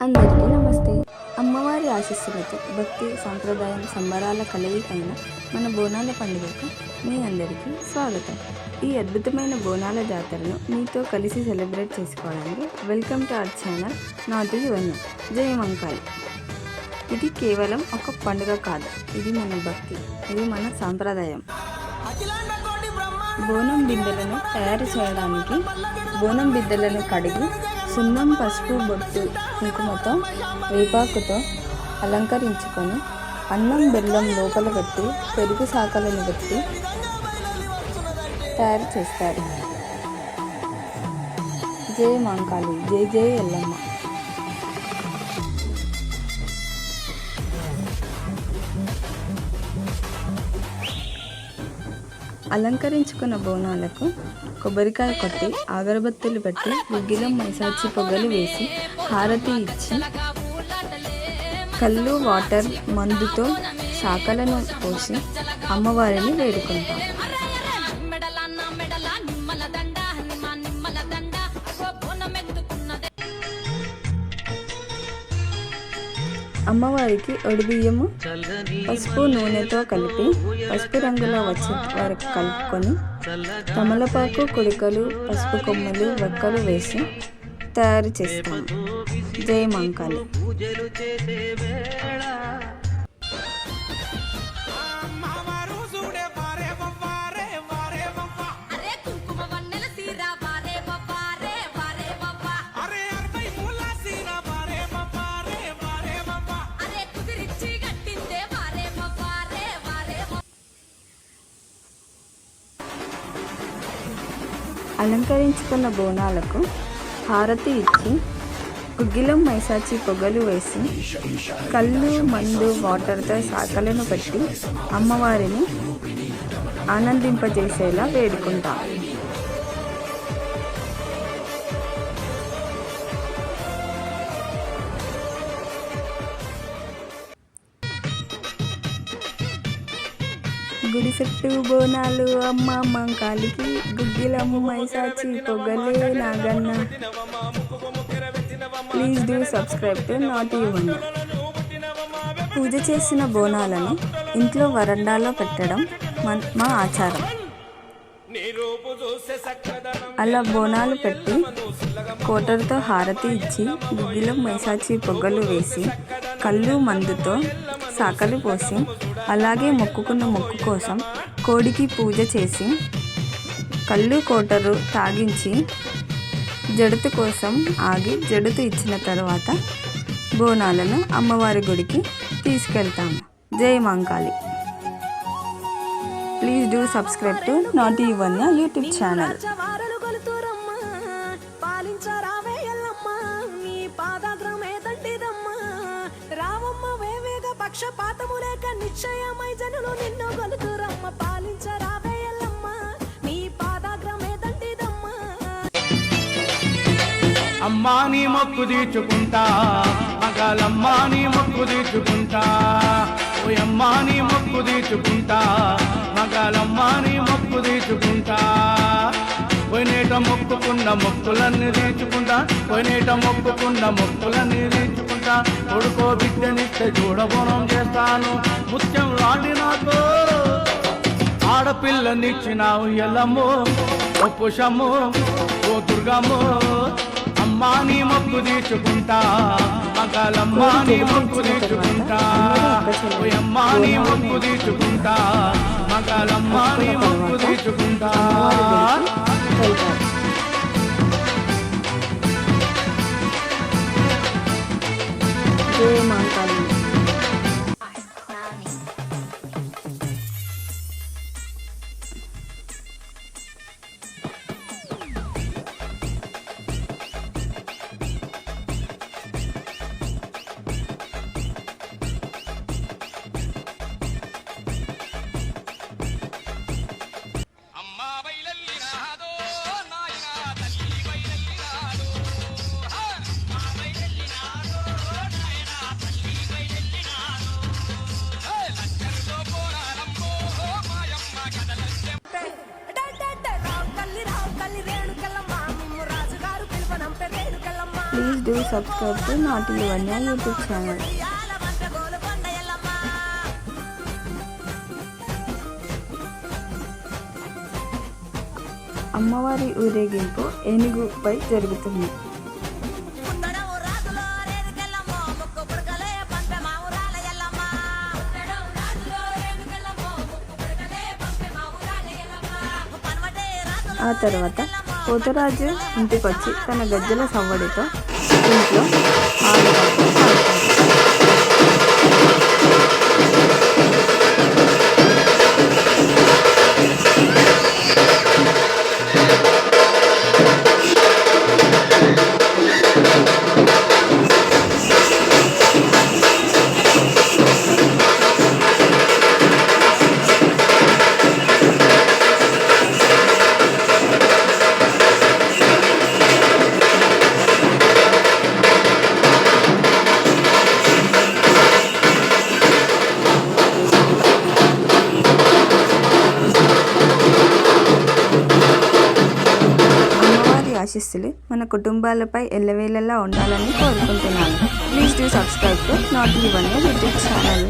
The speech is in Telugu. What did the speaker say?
అందరికీ నమస్తే. అమ్మవారి ఆశీస్సులతో భక్తి సంప్రదాయం సంబరాల కలయికైన మన బోనాల పండుగకు మీ అందరికీ స్వాగతం. ఈ అద్భుతమైన బోనాల జాతరను మీతో కలిసి సెలబ్రేట్ చేసుకోవడానికి వెల్కమ్ టు అవర్ ఛానల్ నాటి యువన్యం. జై మంకాళి. ఇది కేవలం ఒక పండుగ కాదు, ఇది మన భక్తి, ఇది మన సాంప్రదాయం. బోనం బిందెలను తయారు చేయడానికి బోనం బిందెలను కడిగి సున్నం, పసుపు, బొట్టు, కుంకుమతో, వేపాకుతో అలంకరించుకొని అన్నం, బెల్లం లోపల పెట్టి పెరుగు శాఖలను పెట్టి తయారు చేస్తారు. జై మంకాళి, జై జై ఎల్లమ్మ. అలంకరించుకున్న బోనాలకు కొబ్బరికాయ కొట్టి అగరబత్తులు పెట్టి గుగ్గిలం, మైసాచి పొగలు వేసి హారతి ఇచ్చి కళ్ళు, వాటర్, మందుతో శాఖలను పోసి అమ్మవారిని వేడుకుంటాం. అమ్మవారికి ఒడిబియ్యము, పసుపు, నూనెతో కలిపి పసుపు రంగులో వచ్చే వరకు కలుపుకొని తమలపాకు, కుడికలు, పసుపు కొమ్మలు, వక్కలు వేసి తయారు చేస్తాము. జై మంకాళి. అలంకరించుకున్న బోనాలకు హారతి ఇచ్చి గుగ్గిలం, మైసాచి పొగలు వేసి కళ్ళు, మందు, వాటర్తో శాఖలను పెట్టి అమ్మవారిని ఆనందింపజేసేలా వేడుకుంటాం. గుడి చుట్టూ బోనాలు అమ్మ మంకాళికి, గుగ్గిలం, మైసాచి పొగలే Naganna. Please do subscribe to నాటి యువన్యం. పూజ చేసిన బోనాలను ఇంట్లో వరండాలో పెట్టడం మా ఆచారం. అలా బోనాలు పెట్టి కోటర్తో హారతి ఇచ్చి గుగ్గిలం, మైసాచి పొగలు వేసి కళ్ళు, మందుతో శాఖలు పోసి అలాగే మొక్కుకున్న మొక్కు కోసం కోడికి పూజ చేసి కళ్ళు, కోటరు తాగించి జడుతు కోసం ఆగి జడుతు ఇచ్చిన తర్వాత బోనాలను అమ్మవారి గుడికి తీసుకెళ్తాము. జై Mankali. Please do subscribe to నాటి యువన్య యూట్యూబ్ ఛానల్. పక్షపాతము లేక నిశ్చయమై జనులు నిన్ను గొలుతురమ్మ, పాలించరావే ఎల్లమ్మ, నీ పాదాగ్రమే దండిదమ్మ. అమ్మా నీ మొక్కు తీర్చుకుంటా, మగాలమ్మా నీ మొక్కు తీర్చుకుంటా, ఓయమ్మా నీ మొక్కు తీర్చుకుంటా, మగాలమ్మా నీ మొక్కు తీర్చుకుంటా. పోయినేట మొక్కుకున్న మొక్కులన్నీ తీర్చుకుంటా, పోయినేట మొక్కుకున్న మొక్కులన్నీ తీర్చుకుంటా. కొడుకో బిడ్డనిస్తే చూడబోనం చేస్తాను, ముత్యం లాంటి నాకు ఆడపిల్లనిచ్చినావు ఎల్లమ్మో, ఓ పుషమ్మో, ఓ దుర్గమ్మో. అమ్మా నీ మొక్కు తీర్చుకుంటా, మగాలమ్మా నీ మొక్కు తీర్చుకుంటా, ఓయమ్మా నీ మొక్కు తీర్చుకుంటా, మగాలమ్మా నీ మొక్కు తీర్చుకుంటా. జై మంకాళి. అమ్మా బయలల్లి నాదో నాయన ప్లీజ్ డూ సబ్స్క్రైబ్ టు నాట్ యువన్య యూట్యూబ్ ఛానల్. అమ్మవారి ఊరేగింపు ఏనుగుపై జరుగుతుంది. ఆ తర్వాత పోతరాజు ఇంటికొచ్చి తన గజ్జల సవ్వడితో ఇంట్లో ఆడవాళ్ళు పాడతారు. ఆశీస్సులు మన కుటుంబాలపై ఎల్లవేళలా ఉండాలని కోరుకుంటున్నాను. ప్లీజ్ డూ సబ్స్క్రైబ్ టు నాట్ యువన్య యూట్యూబ్ ఛానల్.